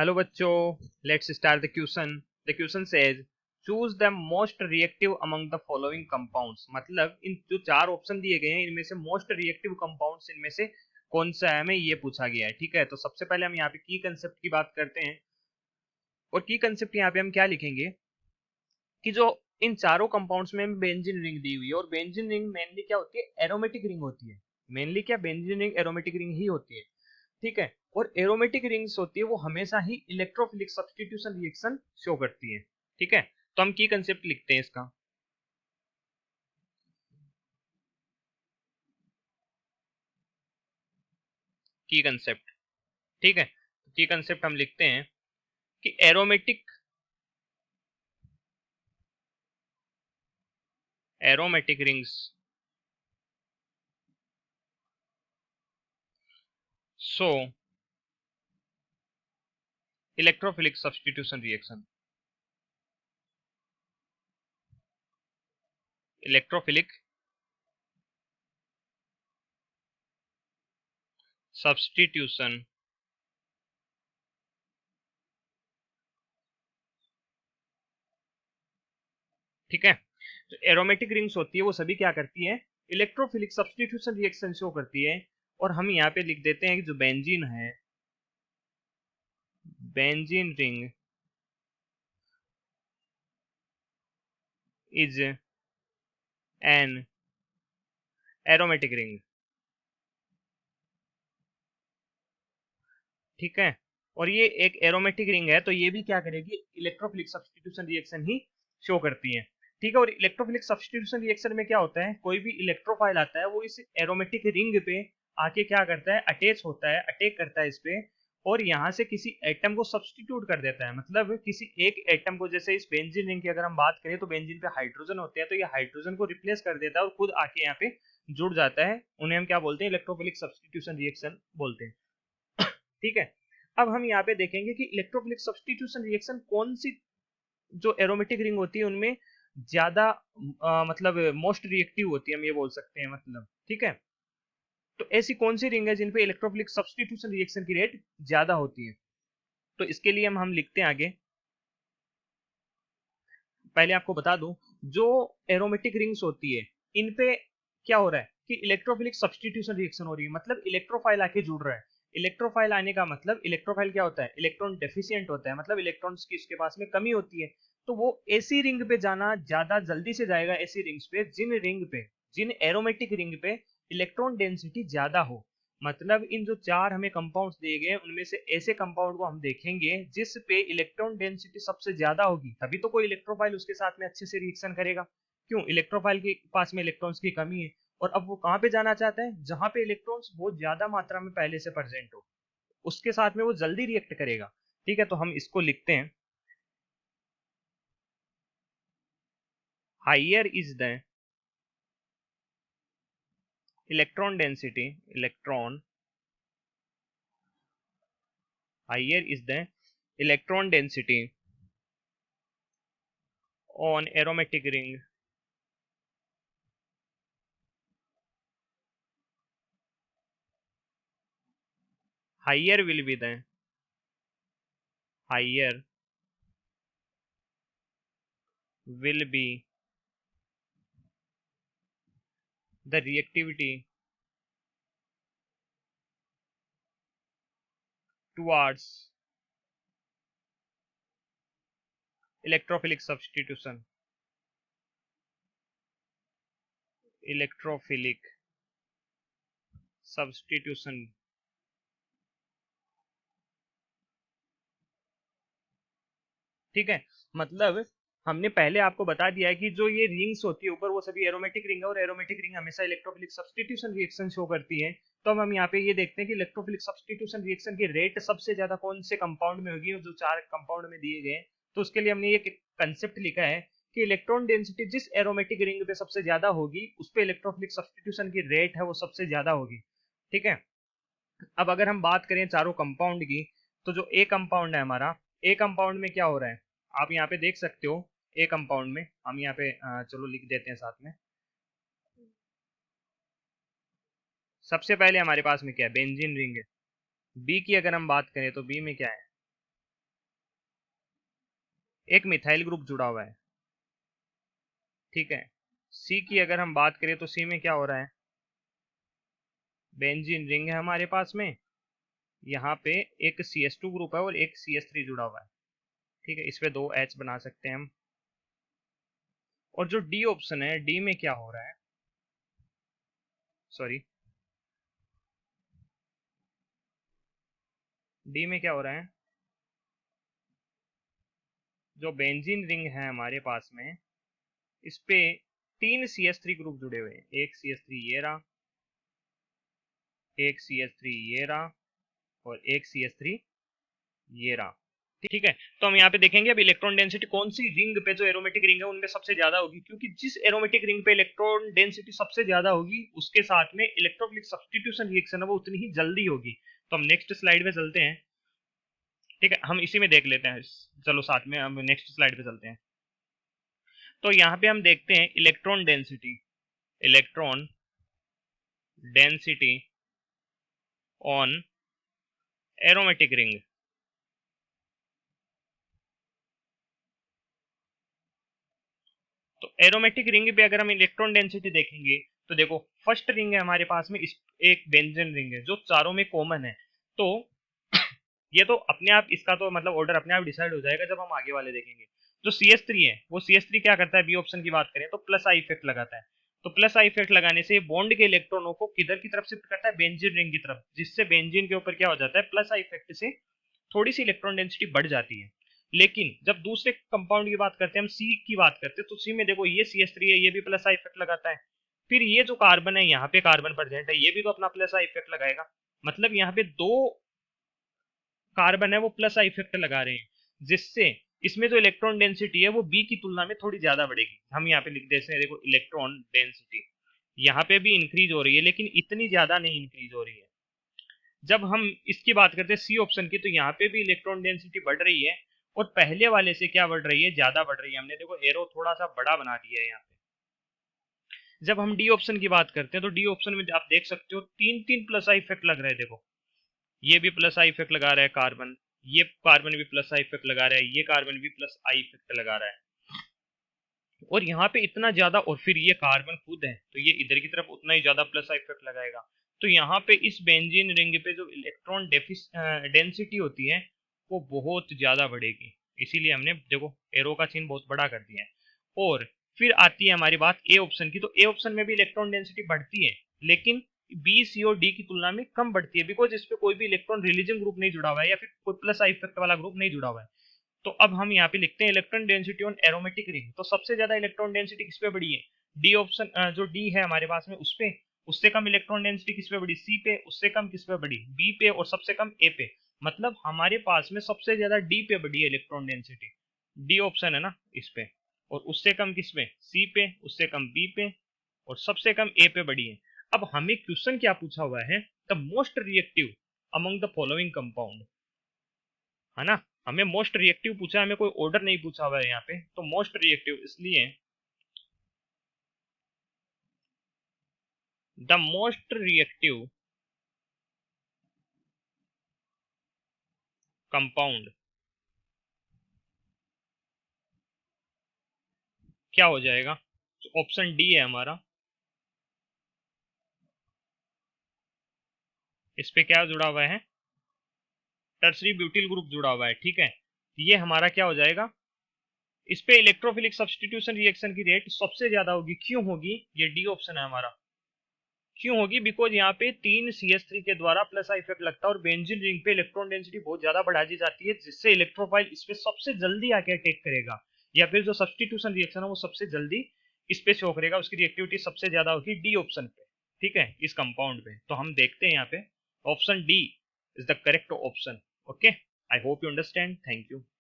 Hello बच्चों, let's start the question. The question says choose the most reactive among the following compounds. मतलब इन जो चार option दिए गए हैं इनमें से मोस्ट रिएक्टिव कंपाउंड्स इनमें से कौन सा है, हमें ये पूछा गया है। ठीक है, तो सबसे पहले हम यहाँ पे की कंसेप्ट की बात करते हैं। और की कंसेप्ट यहाँ पे हम क्या लिखेंगे कि जो इन चारों कंपाउंड्स में बेंजीन रिंग दी हुई है, और बेंजीन रिंग मेनली क्या होती है, एरोमेटिक रिंग होती है। मेनली क्या, बेंजीन रिंग एरोमेटिक रिंग ही होती है। ठीक है, और एरोमेटिक रिंग्स होती है वो हमेशा ही इलेक्ट्रोफिलिक सब्स्टिट्यूशन रिएक्शन शो करती है। ठीक है, तो हम की कंसेप्ट लिखते हैं इसका। की कंसेप्ट, ठीक है, की कंसेप्ट हम लिखते हैं कि aromatic rings show electrophilic substitution reaction. Electrophilic substitution ठीक है, तो एरोमेटिक रिंग्स होती है वो सभी क्या करती है, इलेक्ट्रोफिलिक सब्स्टिट्यूशन रिएक्शन शो करती है। और हम यहाँ पे लिख देते हैं कि जो बेंजीन है, benzene ring is an aromatic ring. ठीक है, और ये एक एरोमेटिक रिंग है, तो ये भी क्या करेगी, इलेक्ट्रोफिलिक सब्स्टिट्यूशन रिएक्शन ही शो करती है। ठीक है, और इलेक्ट्रोफिलिक सब्स्टिट्यूशन रिएक्शन में क्या होता है, कोई भी इलेक्ट्रोफाइल आता है वो इस एरोमेटिक रिंग पे आके क्या करता है, अटैच होता है, अटैक करता है इस पे, और यहाँ से किसी एटम को सब्स्टिट्यूट कर देता है। मतलब किसी एक एटम को, जैसे इस बेंजीन रिंग की अगर हम बात करें तो बेंजीन पे हाइड्रोजन होते हैं, तो ये हाइड्रोजन को रिप्लेस कर देता है और खुद आके यहाँ पे जुड़ जाता है। उन्हें हम क्या बोलते हैं, इलेक्ट्रोफिलिक सब्स्टिट्यूशन रिएक्शन बोलते हैं। ठीक है, अब हम यहाँ पे देखेंगे कि इलेक्ट्रोफिलिक सब्स्टिट्यूशन रिएक्शन कौन सी जो एरोमेटिक रिंग होती है उनमें ज्यादा मतलब मोस्ट रिएक्टिव होती है, हम ये बोल सकते हैं। मतलब ठीक है, तो ऐसी कौन सी रिंग है जिन पे इलेक्ट्रोफिलिक सब्स्टिट्यूशन रिएक्शन की रेट ज्यादा होती है। तो इसके लिए हम लिखते हैं आगे। पहले आपको बता दूं, जो एरोमेटिक रिंग्स होती है इन पे क्या हो रहा है कि इलेक्ट्रोफिलिक सब्स्टिट्यूशन रिएक्शन हो रही है। मतलब इलेक्ट्रोफाइल आके जुड़ रहा है। इलेक्ट्रोफाइल आने का मतलब, इलेक्ट्रोफाइल क्या होता है, इलेक्ट्रॉन डेफिशिएंट होता है, मतलब इलेक्ट्रॉन्स की इसके पास में कमी होती है। तो वो ऐसी रिंग पे जाना ज्यादा जल्दी से जाएगा, ऐसी रिंग्स पे जिन एरोमेटिक रिंग पे इलेक्ट्रॉन डेंसिटी ज्यादा हो। मतलब इन जो चार हमें कंपाउंड्स दिए गए उनमें से ऐसे कंपाउंड को हम देखेंगे जिस पे इलेक्ट्रॉन डेंसिटी सबसे ज्यादा होगी, तभी तो कोई इलेक्ट्रोफाइल उसके साथ में अच्छे से रिएक्शन करेगा। क्यों, इलेक्ट्रोफाइल के पास में इलेक्ट्रॉन्स की कमी है, और अब वो कहाँ पे जाना चाहता है, जहां पे इलेक्ट्रॉन्स बहुत ज्यादा मात्रा में पहले से प्रेजेंट हो, उसके साथ में वो जल्दी रिएक्ट करेगा। ठीक है, तो हम इसको लिखते हैं, higher is the electron density, electron higher is the electron density on aromatic ring, higher will be the higher will be the reactivity towards electrophilic substitution, electrophilic substitution। ठीक है, मतलब हमने पहले आपको बता दिया है कि जो ये रिंग्स होती है ऊपर वो सभी एरोमेटिक रिंग है, और एरोमेटिक रिंग हमेशा इलेक्ट्रोफिलिक सब्स्टिट्यूशन रिएक्शन शो करती है। तो अब हम यहाँ पे ये देखते हैं कि इलेक्ट्रोफिलिक सब्स्टिट्यूशन रिएक्शन की रेट सबसे ज्यादा कौन से कंपाउंड में होगी, जो चार कंपाउंड में दिए गए। तो उसके लिए हमने ये कंसेप्ट लिखा है कि इलेक्ट्रॉन डेंसिटी जिस एरोमेटिक रिंग पे सबसे ज्यादा होगी उस पे इलेक्ट्रोफिलिक सब्स्टिट्यूशन की रेट है वो सबसे ज्यादा होगी। ठीक है, अब अगर हम बात करें चारों कंपाउंड की, तो जो ए कंपाउंड है हमारा, ए कंपाउंड में क्या हो रहा है, आप यहाँ पे देख सकते हो। ए कंपाउंड में हम यहाँ पे चलो लिख देते हैं साथ में। सबसे पहले हमारे पास में क्या है, बेंजीन रिंग है। बी की अगर हम बात करें तो बी में क्या है, एक मिथाइल ग्रुप जुड़ा हुआ है, ठीक है। सी की अगर हम बात करें तो सी में क्या हो रहा है, बेंजीन रिंग है हमारे पास में, यहाँ पे एक CH2 ग्रुप है और एक CH3 जुड़ा हुआ है, ठीक है। इस पे 2 H बना सकते हैं हम। और जो डी ऑप्शन है, डी में क्या हो रहा है, सॉरी, डी में क्या हो रहा है, जो बेंजीन रिंग है हमारे पास में, इस पे 3 CH3 ग्रुप जुड़े हुए हैं। एक CH3 ये रहा, एक CH3 ये रहा, और एक CH3 ये रहा, ठीक है। तो हम यहाँ पे देखेंगे अब इलेक्ट्रॉन डेंसिटी कौन सी रिंग पे, जो एरोमेटिक रिंग है उनमें सबसे ज्यादा होगी, क्योंकि जिस एरोमेटिक रिंग पे इलेक्ट्रॉन डेंसिटी सबसे ज्यादा होगी उसके साथ में इलेक्ट्रोफिलिक सब्स्टिट्यूशन रिएक्शन है वो उतनी ही जल्दी होगी। तो हम नेक्स्ट स्लाइड पे चलते हैं, ठीक है। हम इसी में देख लेते हैं, चलो साथ में हम नेक्स्ट स्लाइड पे चलते हैं। तो यहाँ पे हम देखते हैं electron density, electron density on aromatic ring. तो एरोमेटिक रिंग पे अगर हम इलेक्ट्रॉन डेंसिटी देखेंगे तो देखो फर्स्ट रिंग है हमारे पास में, एक बेंजीन रिंग है जो चारों में कॉमन है। तो ये तो अपने आप इसका तो मतलब ऑर्डर अपने आप डिसाइड हो जाएगा जब हम आगे वाले देखेंगे। जो CH3 है वो CH3 क्या करता है, बी ऑप्शन की बात करें तो प्लस आई इफेक्ट लगाता है। तो प्लस आई इफेक्ट लगाने से बॉन्ड के इलेक्ट्रॉनों को किधर की तरफ शिफ्ट करता है, बेंजीन रिंग की तरफ, जिससे बेंजीन के ऊपर क्या हो जाता है, प्लस आई इफेक्ट से थोड़ी सी इलेक्ट्रॉन डेंसिटी बढ़ जाती है। लेकिन जब दूसरे कंपाउंड की बात करते हैं, हम सी की बात करते हैं, तो सी में देखो ये CH3 है, ये भी प्लस आई इफेक्ट लगाता है। फिर ये जो कार्बन है, यहाँ पे कार्बन प्रेजेंट है, ये भी तो अपना प्लस आई इफेक्ट लगाएगा। मतलब यहाँ पे 2 कार्बन है वो प्लस आई इफेक्ट लगा रहे हैं, जिससे इसमें जो इलेक्ट्रॉन डेंसिटी है वो बी की तुलना में थोड़ी ज्यादा बढ़ेगी। हम यहाँ पे लिख देते हैं, देखो इलेक्ट्रॉन डेंसिटी यहाँ पे भी इंक्रीज हो रही है, लेकिन इतनी ज्यादा नहीं इंक्रीज हो रही है। जब हम इसकी बात करते हैं सी ऑप्शन की, तो यहाँ पे भी इलेक्ट्रॉन डेंसिटी बढ़ रही है, और पहले वाले से क्या बढ़ रही है, ज्यादा बढ़ रही है। हमने देखो एरो थोड़ा सा बड़ा बना दिया है यहाँ पे। जब हम डी ऑप्शन की बात करते हैं तो डी ऑप्शन में आप देख सकते हो 3 प्लस आई इफेक्ट लग रहे हैं। देखो ये भी प्लस आई इफेक्ट लगा रहा है कार्बन, ये कार्बन भी प्लस आई इफेक्ट लगा रहा है, ये कार्बन भी प्लस आई इफेक्ट लगा रहा है, और यहाँ पे इतना ज्यादा, और फिर ये कार्बन खुद है तो ये इधर की तरफ उतना ही ज्यादा प्लस आई इफेक्ट लगाएगा। तो यहाँ पे इस बेंजीन रिंग पे जो इलेक्ट्रॉन डेंसिटी होती है वो बहुत ज्यादा बढ़ेगी, इसीलिए हमने देखो एरो का चिन्ह बहुत बड़ा कर दिया है। और फिर आती है हमारी बात ए ऑप्शन की, तो ए ऑप्शन में भी इलेक्ट्रॉन डेंसिटी बढ़ती है, लेकिन बी सी और डी की तुलना में कम बढ़ती है, बिकॉज इस पे कोई भी इलेक्ट्रॉन रिलीजन ग्रुप नहीं जुड़ा हुआ है, या फिर कोई प्लस आई इफेक्ट वाला ग्रुप नहीं जुड़ा हुआ है। तो अब हम यहाँ पे लिखते हैं electron density on aromatic ring. तो सबसे ज्यादा इलेक्ट्रॉन डेंसिटी किस पे बढ़ी है, डी ऑप्शन, जो डी है हमारे पास में उस पे। उससे कम इलेक्ट्रॉन डेंसिटी किस पे बढ़ी, सी पे। उससे कम किस पे बढ़ी, बी पे। और सबसे कम ए पे। मतलब हमारे पास में सबसे ज्यादा डी पे बढ़ी है इलेक्ट्रॉन डेंसिटी, डी ऑप्शन है ना इस पे। और उससे कम किस पे, सी पे। उससे कम बी पे, और सबसे कम ए पे बढ़ी है। अब हमें क्वेश्चन क्या पूछा हुआ है, the most reactive among the following compound, है ना। हमें मोस्ट रिएक्टिव पूछा है, हमें कोई ऑर्डर नहीं पूछा हुआ है यहाँ पे। तो मोस्ट रिएक्टिव इसलिए द मोस्ट रिएक्टिव कंपाउंड क्या हो जाएगा, ऑप्शन डी है हमारा। इस पे क्या जुड़ा हुआ है, टर्सरी ब्यूटिल ग्रुप जुड़ा हुआ है, ठीक है। ये हमारा क्या हो जाएगा, इस पे इलेक्ट्रोफिलिक सब्स्टिट्यूशन रिएक्शन की रेट सबसे ज्यादा होगी। क्यों होगी, ये डी ऑप्शन है हमारा। क्यों होगी, बिकॉज यहाँ पे 3 CH3 के द्वारा प्लस आई इफेक्ट लगता है, और बेंजीन रिंग पे इलेक्ट्रॉन डेंसिटी बहुत ज्यादा बढ़ा दी जाती है, जिससे इलेक्ट्रोफाइल इस पे सबसे जल्दी आके अटैक करेगा, या फिर जो सब्स्टिट्यूशन रिएक्शन है वो सबसे जल्दी इस पे शो करेगा, उसकी रिएक्टिविटी सबसे ज्यादा होगी डी ऑप्शन पे, ठीक है, इस कंपाउंड पे। तो हम देखते हैं यहाँ पे option D is the correct option. Okay, I hope you understand, thank you.